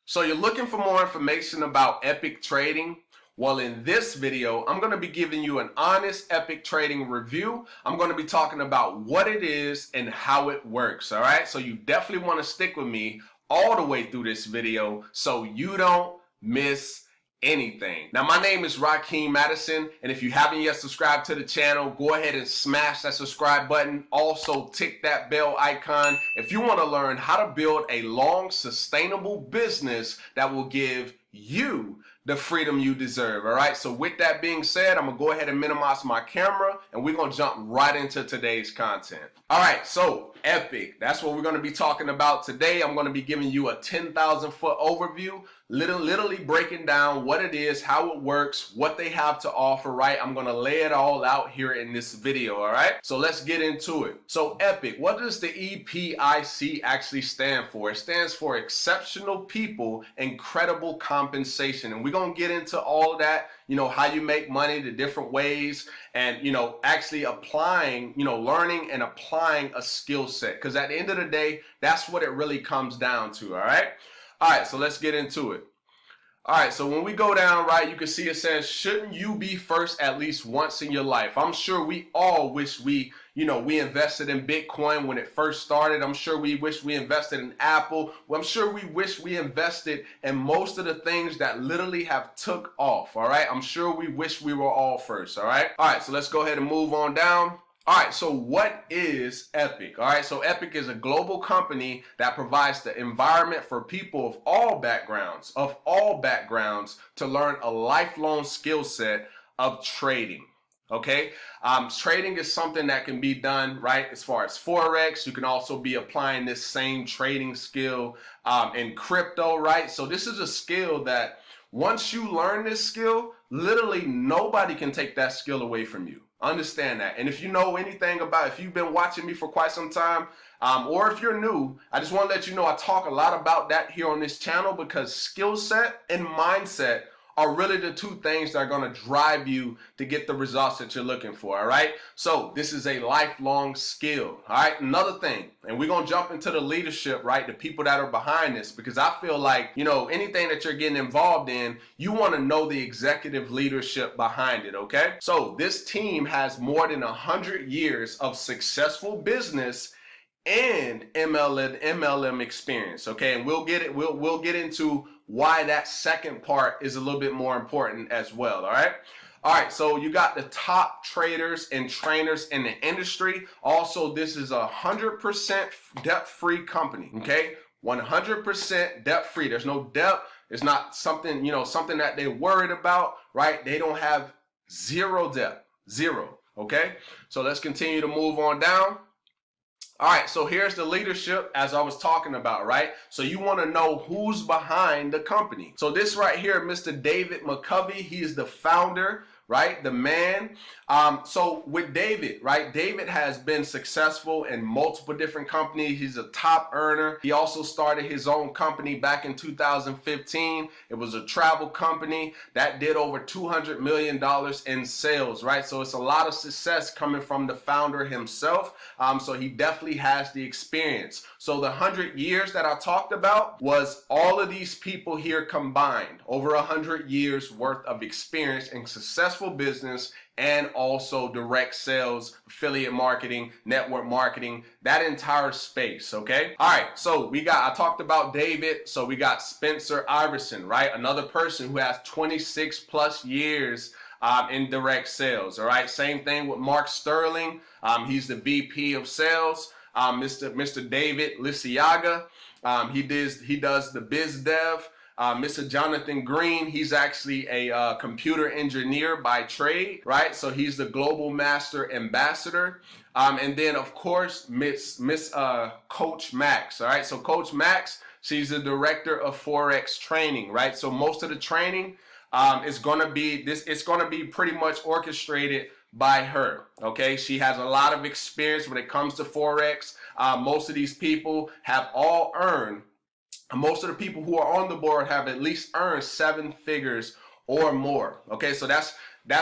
So you're looking for more information about Epic Trading? Well, in this video, I'm going to be giving you an honest Epic Trading review. I'm going to be talking about what it is and how it works, all right? So you definitely want to stick with me all the way through this video so you don't miss anything. Now, my name is Rakeem Madison, and if you haven't yet subscribed to the channel, go ahead and smash that subscribe button. Also, tick that bell icon if you want to learn how to build a long, sustainable business that will give you the freedom you deserve. All right, so with that being said, I'm gonna go ahead and minimize my camera and we're gonna jump right into today's content. All right, so Epic, that's what we're gonna be talking about today. I'm gonna be giving you a 10,000 foot overview, literally breaking down what it is, how it works, what they have to offer, right? I'm gonna lay it all out here in this video, all right? So let's get into it. So Epic, what does the EPIC actually stand for? It stands for Exceptional People, Incredible Compensation. And we're gonna get into all of that, you know, how you make money, the different ways, and, you know, actually applying, you know, learning and applying a skill set. Because at the end of the day, that's what it really comes down to, all right? All right, so let's get into it. All right, so when we go down, right, you can see it says, shouldn't you be first at least once in your life? I'm sure we all wish we invested in Bitcoin when it first started. I'm sure we wish we invested in Apple. I'm sure we wish we invested in most of the things that literally have took off, all right? I'm sure we wish we were all first, all right? All right, so let's go ahead and move on down. All right, so what is Epic? All right, so Epic is a global company that provides the environment for people of all backgrounds to learn a lifelong skill set of trading. Okay, trading is something that can be done, right, as far as Forex. You can also be applying this same trading skill in crypto, right? So this is a skill that once you learn this skill, literally nobody can take that skill away from you. Understand that. And if you know anything about, if you've been watching me for quite some time, or if you're new, I just want to let you know I talk a lot about that here on this channel, because skill set and mindset are really the two things that are going to drive you to get the results that you're looking for, all right? So this is a lifelong skill, all right? Another thing, and we're going to jump into the leadership, right? The people that are behind this, because I feel like, you know, anything that you're getting involved in, you want to know the executive leadership behind it, okay? So this team has more than 100 years of successful business and MLM experience, okay? And we'll get into why that second part is a little bit more important as well, all right? All right, so you got the top traders and trainers in the industry. Also, this is 100% debt-free company, okay? 100% debt-free. There's no debt. It's not something, you know, something that they're worried about, right? They don't have zero debt, zero, okay? So let's continue to move on down. All right, so here's the leadership as I was talking about, right? So you want to know who's behind the company. So this right here, Mr. David McCovey, he is the founder, right? The man. So with David, right? David has been successful in multiple different companies. He's a top earner. He also started his own company back in 2015. It was a travel company that did over $200 million in sales, right? So it's a lot of success coming from the founder himself. So he definitely has the experience. So the 100 years that I talked about was all of these people here combined, over 100 years worth of experience in successful business and also direct sales, affiliate marketing, network marketing, that entire space, okay? All right, so I talked about David, so we got Spencer Iverson, right? Another person who has 26 plus years in direct sales, all right? Same thing with Mark Sterling. He's the VP of sales. Mr. David Lisiaga, he does the biz dev. Mr. Jonathan Green, he's actually a computer engineer by trade, right? So he's the Global Master Ambassador. And then, of course, Miss Coach Max, all right? So Coach Max, she's the Director of Forex Training, right? So most of the training is going to be it's going to be pretty much orchestrated by her, okay? She has a lot of experience when it comes to Forex. Most of these people have all earned, most of the people who are on the board have at least earned 7 figures or more. Okay, so that's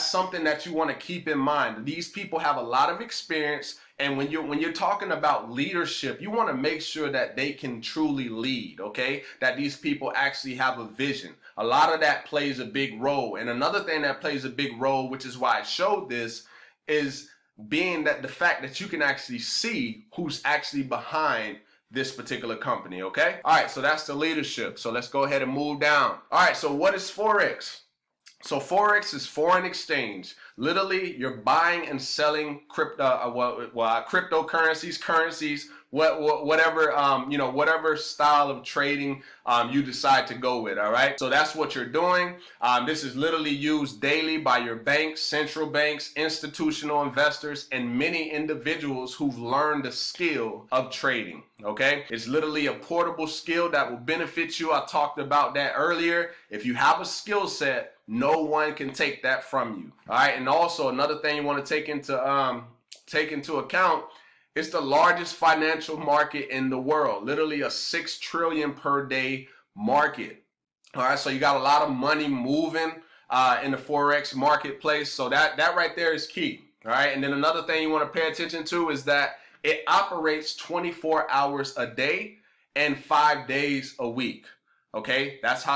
something that you want to keep in mind. These people have a lot of experience, and when you're talking about leadership, you want to make sure that they can truly lead, okay? That these people actually have a vision. A lot of that plays a big role. And another thing that plays a big role, which is why I showed this, is being that the fact that you can actually see who's actually behind this particular company, okay? All right, so that's the leadership. So let's go ahead and move down. All right, so what is Forex? So Forex is foreign exchange. Literally, you're buying and selling cryptocurrencies, currencies, whatever whatever style of trading you decide to go with. All right. So that's what you're doing. This is literally used daily by your banks, central banks, institutional investors, and many individuals who've learned the skill of trading. Okay. It's literally a portable skill that will benefit you. I talked about that earlier. If you have a skill set, no one can take that from you. All right. And also another thing you want to take into account, it's the largest financial market in the world, literally a 6 trillion per day market. All right. So you got a lot of money moving in the Forex marketplace. So that right there is key. All right. And then another thing you want to pay attention to is that it operates 24 hours a day and 5 days a week. Okay, that's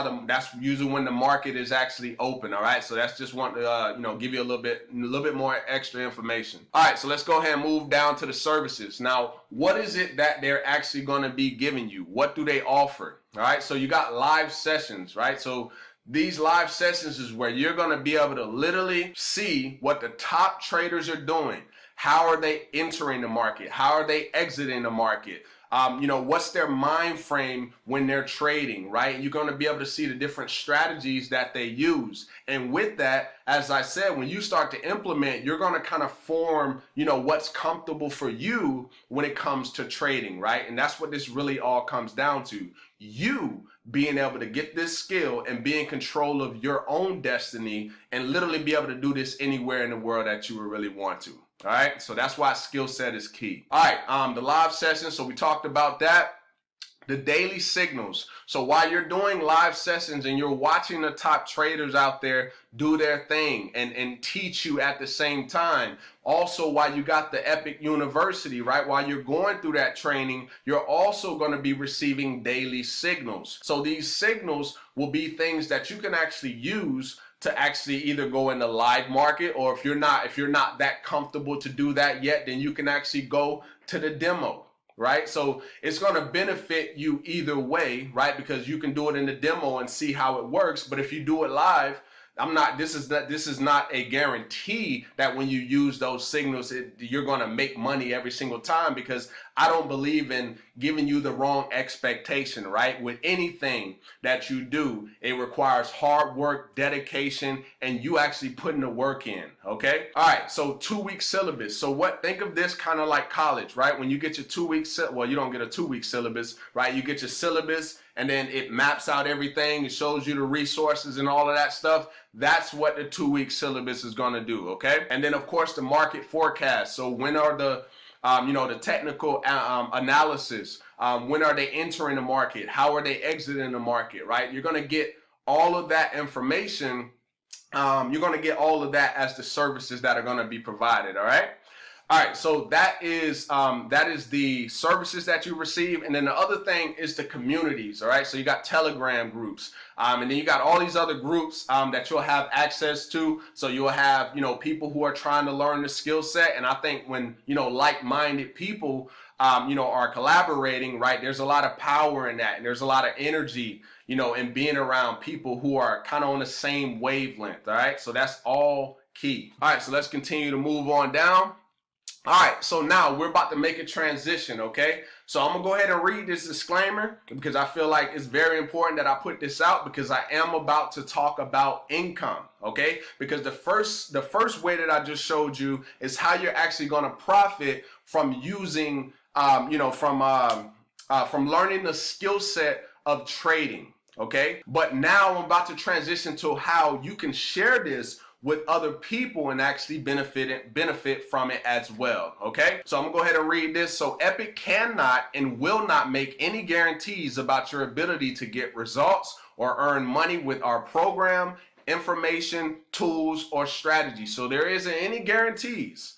usually when the market is actually open. All right, so that's just want to give you a little bit more extra information. All right, so let's go ahead and move down to the services. Now, what is it that they're actually going to be giving you? What do they offer? All right, so you got live sessions, right? So these live sessions is where you're going to be able to literally see what the top traders are doing. How are they entering the market? How are they exiting the market? What's their mind frame when they're trading, right? You're going to be able to see the different strategies that they use. And with that, as I said, when you start to implement, you're going to kind of form, what's comfortable for you when it comes to trading, right? And that's what this really all comes down to. You being able to get this skill and be in control of your own destiny and literally be able to do this anywhere in the world that you would really want to. All right, so that's why skill set is key. All right, the live session, so we talked about that. The daily signals. So while you're doing live sessions and you're watching the top traders out there do their thing and teach you at the same time, also while you got the Epic University, right? While you're going through that training, you're also going to be receiving daily signals. So these signals will be things that you can actually use to actually either go in the live market, or if you're not that comfortable to do that yet, then you can actually go to the demo, right? So it's going to benefit you either way, right? Because you can do it in the demo and see how it works. But if you do it live, this is not a guarantee that when you use those signals, you're going to make money every single time, because I don't believe in giving you the wrong expectation, right? With anything that you do, it requires hard work, dedication, and you actually putting the work in, okay? All right, so 2-week syllabus. So think of this kind of like college, right? When you get your 2-week, well, you don't get a 2-week syllabus, right? You get your syllabus, and then it maps out everything. It shows you the resources and all of that stuff. That's what the 2-week syllabus is going to do, okay? And then, of course, the market forecast. So when are the technical analysis, when are they entering the market? How are they exiting the market, right? You're going to get all of that information. You're going to get all of that as the services that are going to be provided, all right? All right, so that is the services that you receive. And then the other thing is the communities, all right? So you got Telegram groups, and then you got all these other groups that you'll have access to. So you'll have, people who are trying to learn the skill set. And I think when, like-minded people, are collaborating, right, there's a lot of power in that. And there's a lot of energy, in being around people who are kind of on the same wavelength, all right? So that's all key. All right, so let's continue to move on down. All right, so now we're about to make a transition, okay? So I'm gonna go ahead and read this disclaimer because I feel like it's very important that I put this out, because I am about to talk about income, okay? Because the first way that I just showed you is how you're actually gonna profit from using, from learning the skill set of trading, okay? But now I'm about to transition to how you can share this with other people and actually benefit from it as well, okay? So I'm gonna go ahead and read this. So Epic cannot and will not make any guarantees about your ability to get results or earn money with our program information, tools, or strategy. So there isn't any guarantees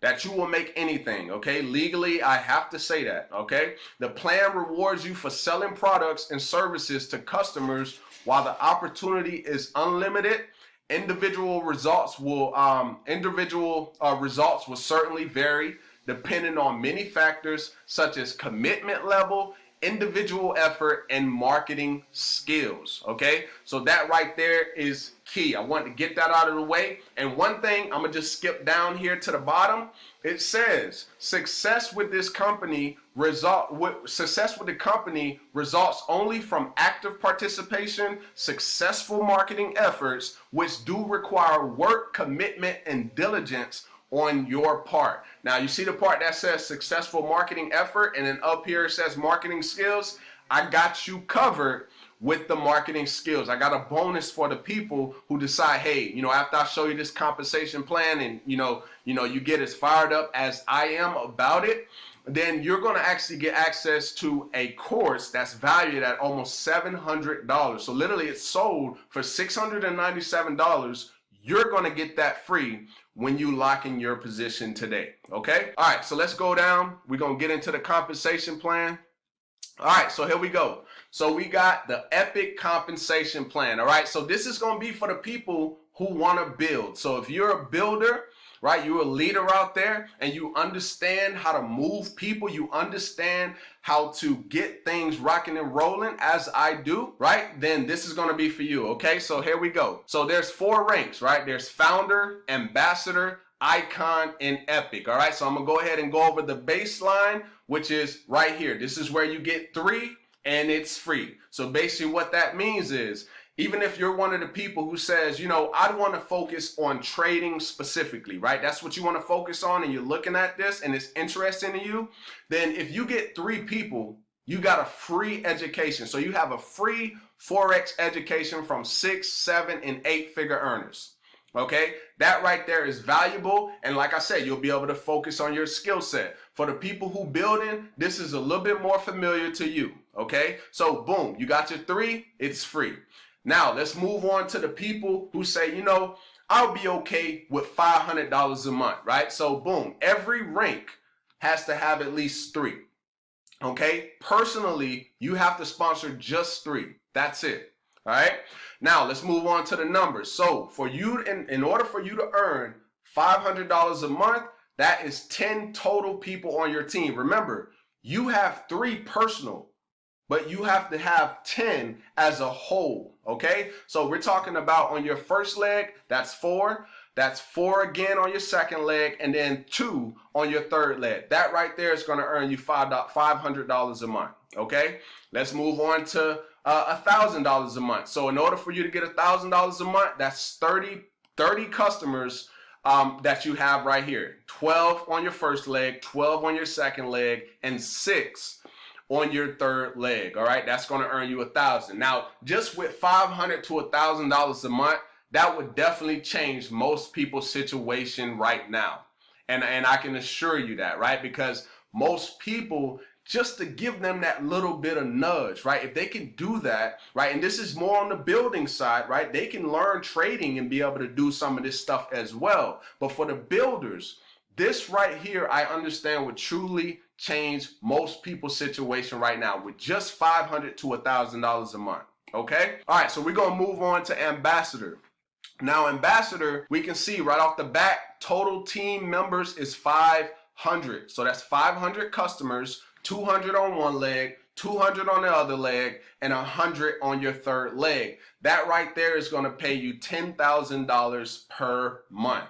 that you will make anything, okay? Legally, I have to say that, okay? The plan rewards you for selling products and services to customers while the opportunity is unlimited. Individual results will certainly vary depending on many factors such as commitment level, individual effort, and marketing skills. Okay, so that right there is key. I want to get that out of the way. And one thing, I'm gonna just skip down here to the bottom. It says success with the company results only from active participation, successful marketing efforts, which do require work, commitment, and diligence on your part. Now you see the part that says successful marketing effort, and then up here it says marketing skills. I got you covered with the marketing skills. I got a bonus for the people who decide, hey, after I show you this compensation plan and you get as fired up as I am about it, then you're going to actually get access to a course that's valued at almost $700. So literally it's sold for $697. You're going to get that free when you lock in your position today. Okay. All right. So let's go down. We're going to get into the compensation plan. All right. So here we go. So we got the Epic compensation plan. All right. So this is going to be for the people who want to build. So if you're a builder, right, you're a leader out there and you understand how to move people, you understand how to get things rocking and rolling as I do, right, then this is going to be for you. Okay, so here we go. So there's 4 ranks, right? There's founder, ambassador, icon, and epic. All right, so I'm gonna go ahead and go over the baseline, which is right here. This is where you get 3 and it's free. So basically what that means is, even if you're one of the people who says, I want to focus on trading specifically, right? That's what you want to focus on, and you're looking at this and it's interesting to you, then if you get 3 people, you got a free education. So you have a free Forex education from 6, 7, and 8-figure earners. Okay, that right there is valuable. And like I said, you'll be able to focus on your skill set. For the people who building, this is a little bit more familiar to you. Okay, so boom, you got your 3, it's free. Now let's move on to the people who say, I'll be okay with $500 a month, right? So boom, every rank has to have at least 3. Okay, personally, you have to sponsor just 3. That's it. All right. Now let's move on to the numbers. So for you, in order for you to earn $500 a month, that is 10 total people on your team. Remember, you have 3 personal, but you have to have 10 as a whole, okay? So we're talking about on your first leg, that's 4. That's 4 again on your second leg, and then 2 on your third leg. That right there is gonna earn you $500 a month, okay? Let's move on to $1,000 a month. So in order for you to get $1,000 a month, that's 30 customers that you have right here. 12 on your first leg, 12 on your second leg, and 6 on your third leg. All right, that's going to earn you $1,000. Now, just with $500 to $1,000 a month, that would definitely change most people's situation right now. And I can assure you that, right? Because most people, just to give them that little bit of nudge, right? If they can do that, right? And this is more on the building side, right? They can learn trading and be able to do some of this stuff as well. But for the builders, this right here, I understand would truly change most people's situation right now with just $500 to $1,000 a month. Okay. All right. So we're going to move on to ambassador. Now, ambassador, we can see right off the bat, total team members is 500. So that's 500 customers, 200 on one leg, 200 on the other leg, and 100 on your third leg. That right there is going to pay you $10,000 per month.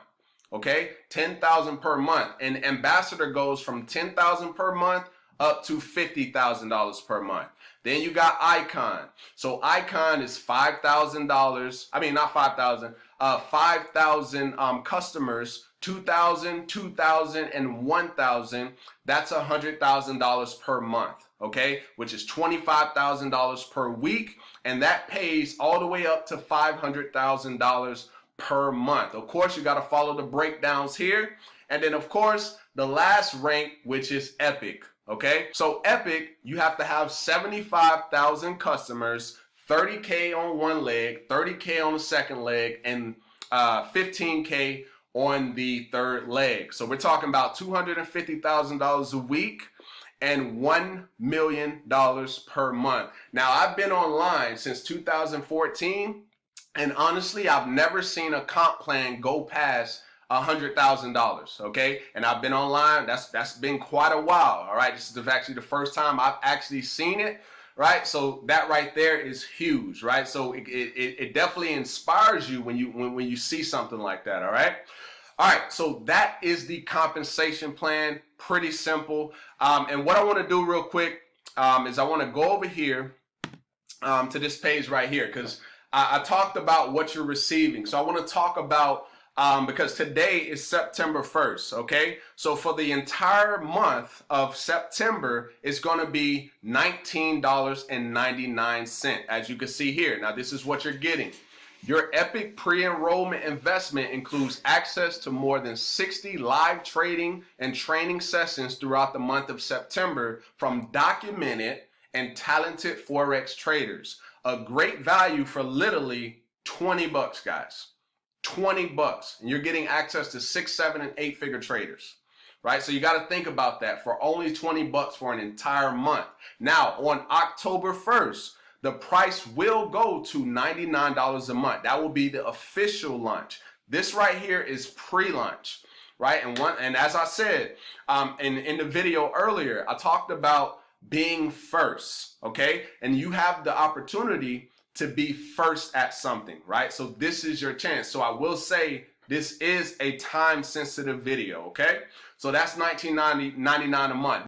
Okay, $10,000 per month. And ambassador goes from $10,000 per month up to $50,000 per month. Then you got icon. So icon is $5,000. I mean, not 5,000. 5,000 customers, 2,000, 2,000, and 1,000. That's $100,000 per month. Okay, which is $25,000 per week, and that pays all the way up to $500,000 per month. Of course, you got to follow the breakdowns here. And then, of course, the last rank, which is epic. Okay, so epic, you have to have 75,000 customers, 30K on one leg, 30K on the second leg, and 15K on the third leg. So we're talking about $250,000 a week and $1 million per month. Now, I've been online since 2014, and honestly, I've never seen a comp plan go past $100,000, okay? And I've been online, that's been quite a while, all right? This is actually the first time I've actually seen it, right? So that right there is huge, right? So it definitely inspires you when you see something like that, all right? All right, so that is the compensation plan, pretty simple. And what I want to do real quick is I want to go over here to this page right here, because I talked about what you're receiving. So I want to talk about, because today is September 1st, okay? So for the entire month of September, it's going to be $19.99, as you can see here. Now, this is what you're getting. Your Epic pre-enrollment investment includes access to more than 60 live trading and training sessions throughout the month of September from documented and talented Forex traders. A great value for literally 20 bucks, guys. 20 bucks. And you're getting access to 6, 7, and 8-figure traders, right? So you got to think about that for only 20 bucks for an entire month. Now, on October 1st, the price will go to $99 a month. That will be the official launch. This right here is pre-launch, right? And as I said in the video earlier, I talked about being first, okay? And you have the opportunity to be first at something, right? So this is your chance. So I will say this is a time-sensitive video, okay? So that's $19.99 a month.